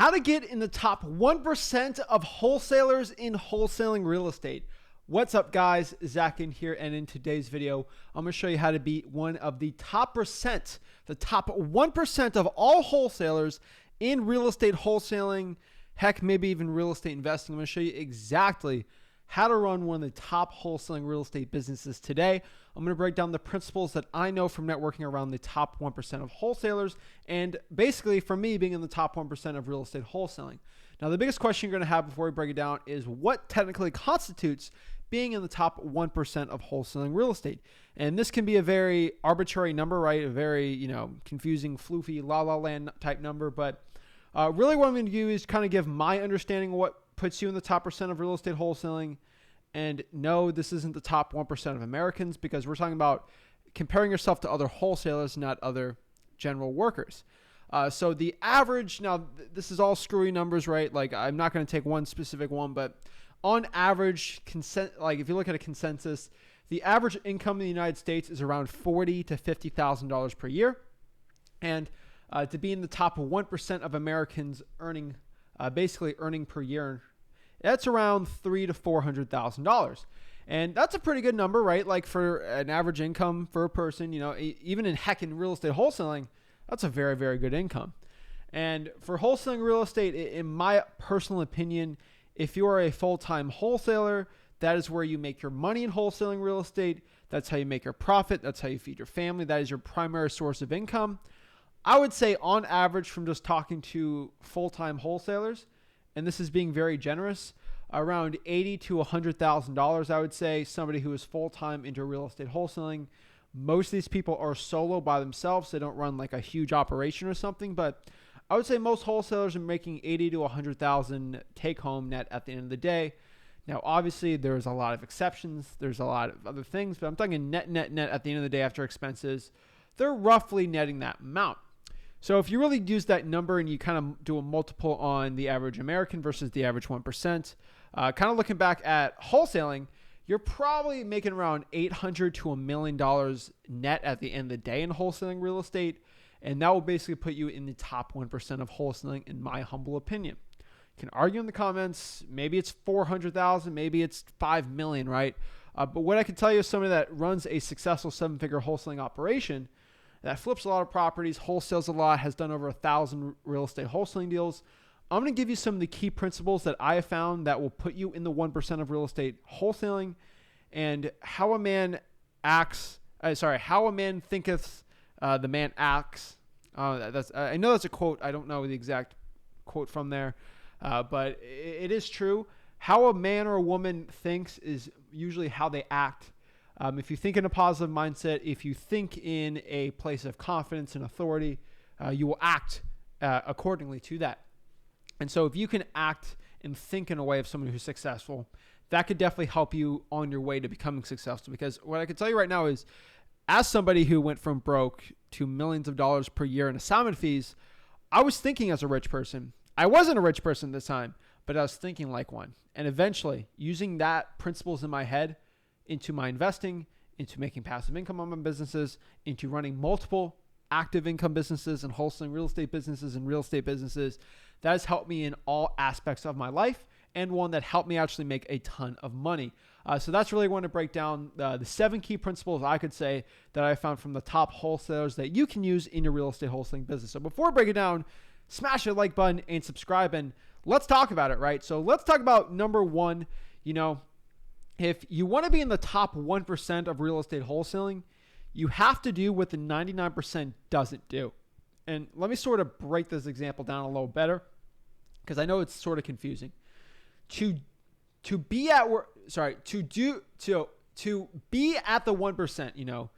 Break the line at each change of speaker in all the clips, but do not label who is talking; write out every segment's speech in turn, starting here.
How to get in the top 1% of wholesalers in wholesaling real estate. What's up, guys? Zach Ginn here, and in today's video, I'm going to show you how to be one of the top 1% of all wholesalers in real estate wholesaling, heck, maybe even real estate investing. I'm going to show you exactly how to run one of the top wholesaling real estate businesses today. I'm going to break down the principles that I know from networking around the top 1% of wholesalers, and basically from me being in the top 1% of real estate wholesaling. Now, the biggest question you're going to have before we break it down is what technically constitutes being in the top 1% of wholesaling real estate. And this can be a very arbitrary number, right? A very, confusing, floofy, la land type number. But really what I'm going to do is kind of give my understanding of what puts you in the top percent of real estate wholesaling. And no, this isn't the top 1% of Americans, because we're talking about comparing yourself to other wholesalers, not other general workers. So the average, now this is all screwy numbers, right? Like, I'm not going to take one specific one, but on average, if you look at a consensus, the average income in the United States is around $40,000 to $50,000 per year. And to be in the top 1% of Americans earning per year, that's around $300,000 to $400,000. And that's a pretty good number, right? Like, for an average income for a person, even in real estate wholesaling, that's a very, very good income. And for wholesaling real estate, in my personal opinion, if you are a full-time wholesaler, that is where you make your money in wholesaling real estate. That's how you make your profit. That's how you feed your family. That is your primary source of income. I would say on average, from just talking to full-time wholesalers, and this is being very generous, around $80,000 to $100,000, I would say, somebody who is full-time into real estate wholesaling. Most of these people are solo by themselves. They don't run like a huge operation or something, but I would say most wholesalers are making $80,000 to $100,000 take-home net at the end of the day. Now, obviously, there's a lot of exceptions. There's a lot of other things, but I'm talking net at the end of the day after expenses. They're roughly netting that amount. So if you really use that number and you kind of do a multiple on the average American versus the average 1%, kind of looking back at wholesaling, you're probably making around $800,000 to $1 million net at the end of the day in wholesaling real estate. And that will basically put you in the top 1% of wholesaling, in my humble opinion. You can argue in the comments. Maybe it's 400,000, maybe it's 5 million, right? But what I can tell you is somebody that runs a successful 7-figure wholesaling operation that flips a lot of properties, wholesales a lot, has done over 1,000 real estate wholesaling deals. I'm going to give you some of the key principles that I have found that will put you in the 1% of real estate wholesaling, and how a man thinketh, the man acts. I know that's a quote. I don't know the exact quote from there, but it is true. How a man or a woman thinks is usually how they act. If you think in a positive mindset, if you think in a place of confidence and authority, you will act accordingly to that. And so if you can act and think in a way of someone who's successful, that could definitely help you on your way to becoming successful. Because what I can tell you right now is, as somebody who went from broke to millions of dollars per year in assignment fees, I was thinking as a rich person. I wasn't a rich person at the time, but I was thinking like one. And eventually, using that principles in my head into my investing, into making passive income on my businesses, into running multiple active income businesses and wholesaling real estate businesses and real estate businesses, that has helped me in all aspects of my life, and one that helped me actually make a ton of money. So that's really want to break down the 7 key principles, I could say, that I found from the top wholesalers that you can use in your real estate wholesaling business. So before I break it down, smash the like button and subscribe, and let's talk about it, right? So let's talk about number one. If you want to be in the top 1% of real estate wholesaling, you have to do what the 99% doesn't do. And let me sort of break this example down a little better, because I know it's sort of confusing. To be at the 1%,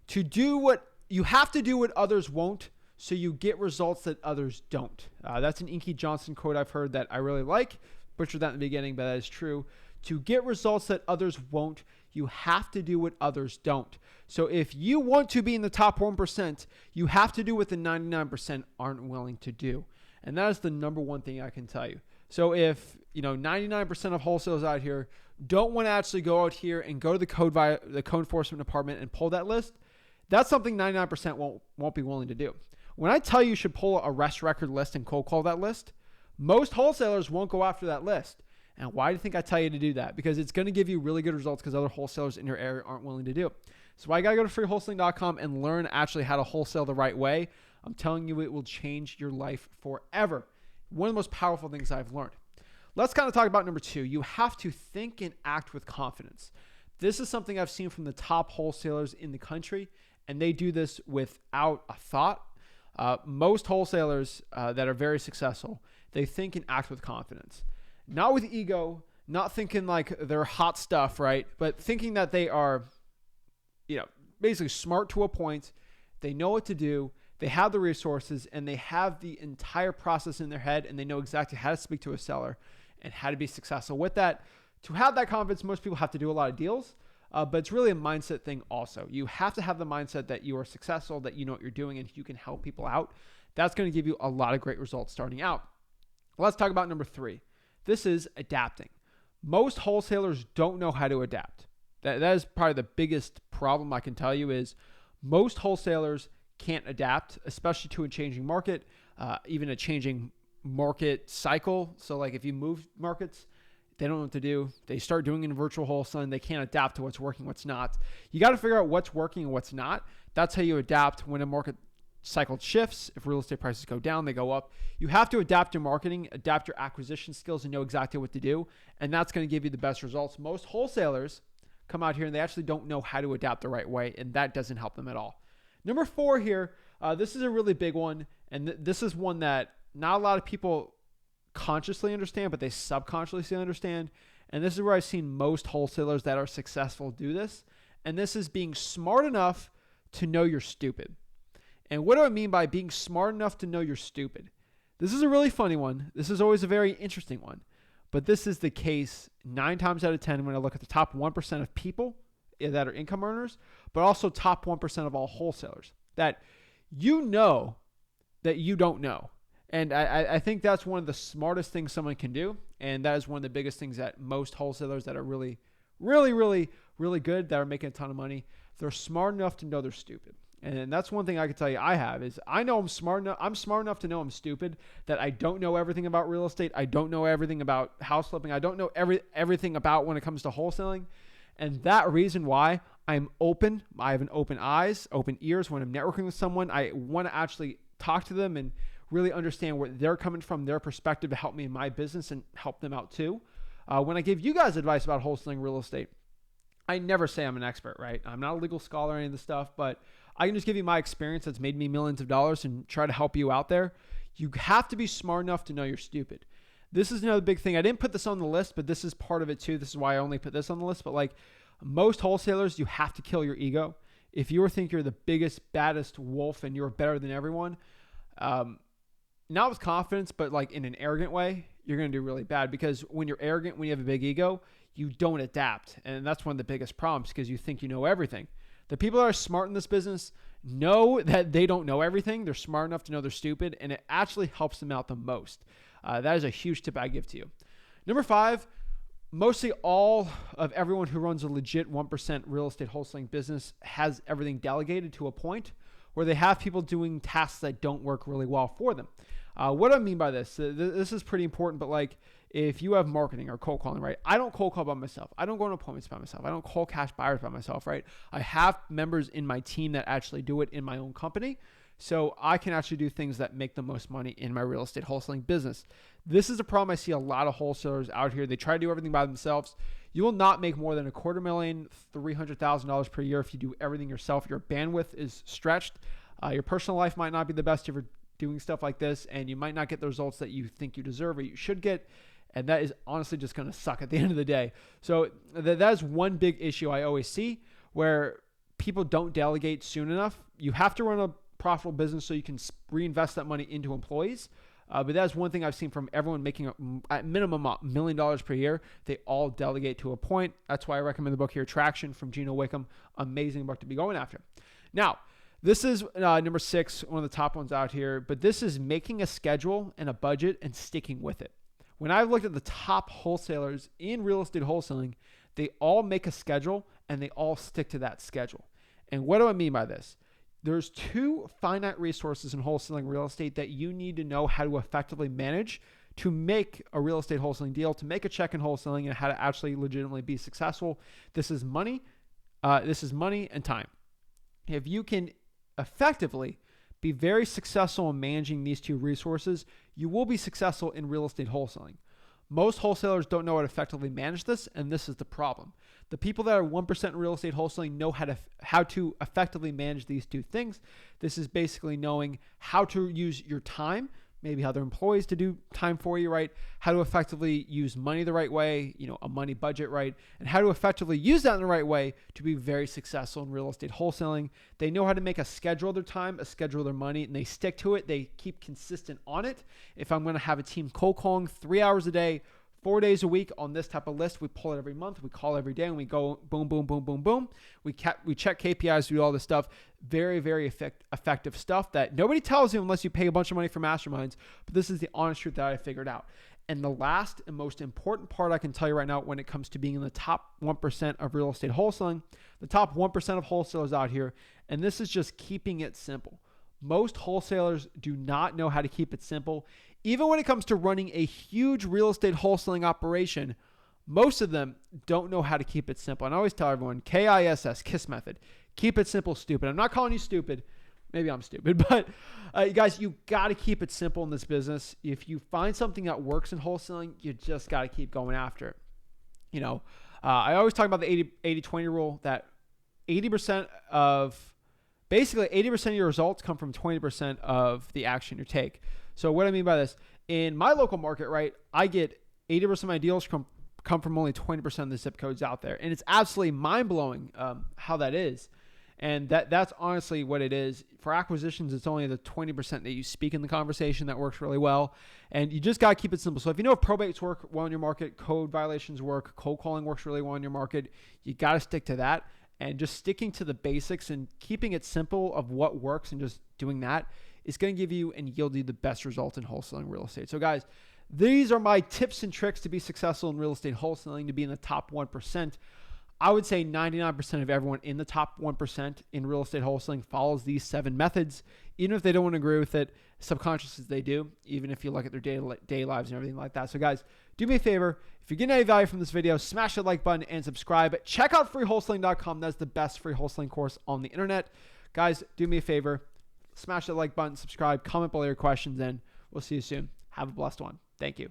to do what you have to do what others won't, so you get results that others don't. That's an Inky Johnson quote I've heard that I really like. Butchered that in the beginning, but that is true. To get results that others won't, you have to do what others don't. So if you want to be in the top 1%, you have to do what the 99% aren't willing to do. And that is the number one thing I can tell you. So if 99% of wholesalers out here don't want to actually go out here and go to the code enforcement department and pull that list, that's something 99% won't be willing to do. When I tell you should pull a arrest record list and cold call that list, Most wholesalers won't go after that list. And why do you think I tell you to do that? Because it's going to give you really good results because other wholesalers in your area aren't willing to do it. So I got to go to freewholesaling.com and learn actually how to wholesale the right way. I'm telling you, it will change your life forever. One of the most powerful things I've learned. Let's kind of talk about number 2. You have to think and act with confidence. This is something I've seen from the top wholesalers in the country, and they do this without a thought. Most wholesalers that are very successful, they think and act with confidence. Not with ego, not thinking like they're hot stuff, right? But thinking that they are, basically smart to a point. They know what to do. They have the resources and they have the entire process in their head and they know exactly how to speak to a seller and how to be successful with that. To have that confidence, most people have to do a lot of deals, but it's really a mindset thing also. You have to have the mindset that you are successful, that you know what you're doing and you can help people out. That's going to give you a lot of great results starting out. Let's talk about number 3. This is adapting. Most wholesalers don't know how to adapt. That is probably the biggest problem I can tell you is most wholesalers can't adapt, especially to a changing market, even a changing market cycle. So like if you move markets, they don't know what to do. They start doing it in virtual wholesaling. They can't adapt to what's working, what's not. You got to figure out what's working and what's not. That's how you adapt when a market cycle shifts. If real estate prices go down, they go up. You have to adapt your marketing, adapt your acquisition skills and know exactly what to do. And that's going to give you the best results. Most wholesalers come out here and they actually don't know how to adapt the right way. And that doesn't help them at all. Number 4 here, this is a really big one. And this is one that not a lot of people consciously understand, but they subconsciously understand. And this is where I've seen most wholesalers that are successful do this. And this is being smart enough to know you're stupid. And what do I mean by being smart enough to know you're stupid? This is a really funny one. This is always a very interesting one. But this is the case 9 times out of 10 when I look at the top 1% of people that are income earners, but also top 1% of all wholesalers. That you know that you don't know. And I think that's one of the smartest things someone can do. And that is one of the biggest things that most wholesalers that are really, really, really, really good, that are making a ton of money, they're smart enough to know they're stupid. And that's one thing I can tell you I have is I know I'm smart enough to know I'm stupid, that I don't know everything about real estate. I don't know everything about house flipping. I don't know everything about when it comes to wholesaling. And that reason why I'm open, I have an open eyes, open ears when I'm networking with someone. I want to actually talk to them and really understand where they're coming from, their perspective to help me in my business and help them out too. When I give you guys advice about wholesaling real estate, I never say I'm an expert, right? I'm not a legal scholar or any of this stuff, but I can just give you my experience that's made me millions of dollars and try to help you out there. You have to be smart enough to know you're stupid. This is another big thing. I didn't put this on the list, but this is part of it too. This is why I only put this on the list. But like most wholesalers, you have to kill your ego. If you think you're the biggest, baddest wolf and you're better than everyone, not with confidence, but like in an arrogant way, you're going to do really bad because when you're arrogant, when you have a big ego, you don't adapt. And that's one of the biggest problems because you think you know everything. The people that are smart in this business know that they don't know everything. They're smart enough to know they're stupid, and it actually helps them out the most. That is a huge tip I give to you. Number 5, mostly all of everyone who runs a legit 1% real estate wholesaling business has everything delegated to a point where they have people doing tasks that don't work really well for them. What do I mean by this? This is pretty important, but like if you have marketing or cold calling, right? I don't cold call by myself. I don't go on appointments by myself. I don't call cash buyers by myself, right? I have members in my team that actually do it in my own company. So I can actually do things that make the most money in my real estate wholesaling business. This is a problem I see a lot of wholesalers out here. They try to do everything by themselves. You will not make more than $250,000, $300,000 per year if you do everything yourself. Your bandwidth is stretched. Your personal life might not be the best if you're doing stuff like this, and you might not get the results that you think you deserve or you should get. And that is honestly just going to suck at the end of the day. So that is one big issue I always see where people don't delegate soon enough. You have to run a profitable business so you can reinvest that money into employees. But that's one thing I've seen from everyone making at minimum $1 million per year. They all delegate to a point. That's why I recommend the book here, Traction from Gino Wickham. Amazing book to be going after. Now, this is number 6, one of the top ones out here. But this is making a schedule and a budget and sticking with it. When I've looked at the top wholesalers in real estate wholesaling, they all make a schedule and they all stick to that schedule. And what do I mean by this? There's 2 finite resources in wholesaling real estate that you need to know how to effectively manage to make a real estate wholesaling deal, to make a check in wholesaling, and how to actually legitimately be successful. This is money. This is money and time. If you can effectively be very successful in managing these two resources, you will be successful in real estate wholesaling. Most wholesalers don't know how to effectively manage this, and this is the problem. The people that are 1% in real estate wholesaling know how to effectively manage these two things. This is basically knowing how to use your time, maybe how their employees to do time for you, right? How to effectively use money the right way, a money budget, right? And how to effectively use that in the right way to be very successful in real estate wholesaling. They know how to make a schedule of their time, a schedule of their money, and they stick to it. They keep consistent on it. If I'm going to have a team cold calling 3 hours a day, 4 days a week on this type of list, we pull it every month, we call every day, and we go boom, boom, boom, boom, boom. We check KPIs, we do all this stuff. Very, very effective stuff that nobody tells you unless you pay a bunch of money for masterminds. But this is the honest truth that I figured out. And the last and most important part I can tell you right now when it comes to being in the top 1% of real estate wholesaling, the top 1% of wholesalers out here, and this is just keeping it simple. Most wholesalers do not know how to keep it simple. Even when it comes to running a huge real estate wholesaling operation, most of them don't know how to keep it simple. And I always tell everyone, KISS, KISS method. Keep it simple, stupid. I'm not calling you stupid. Maybe I'm stupid, but you guys, you got to keep it simple in this business. If you find something that works in wholesaling, you just got to keep going after it. I always talk about the 80-20 rule, that 80% of your results come from 20% of the action you take. So what I mean by this, in my local market, right, I get 80% of my deals come from only 20% of the zip codes out there. And it's absolutely mind-blowing how that is. And that's honestly what it is. For acquisitions, it's only the 20% that you speak in the conversation that works really well. And you just got to keep it simple. So if you know if probates work well in your market, code violations work, cold calling works really well in your market, you got to stick to that. And just sticking to the basics and keeping it simple of what works and just doing that is going to give you and yield you the best results in wholesaling real estate. So guys, these are my tips and tricks to be successful in real estate wholesaling, to be in the top 1%. I would say 99% of everyone in the top 1% in real estate wholesaling follows these 7 methods. Even if they don't want to agree with it, subconsciously they do, even if you look at their day lives and everything like that. So guys, do me a favor. If you're getting any value from this video, smash that like button and subscribe. Check out freewholesaling.com. That's the best free wholesaling course on the internet. Guys, do me a favor. Smash that like button, subscribe, comment below your questions, and we'll see you soon. Have a blessed one. Thank you.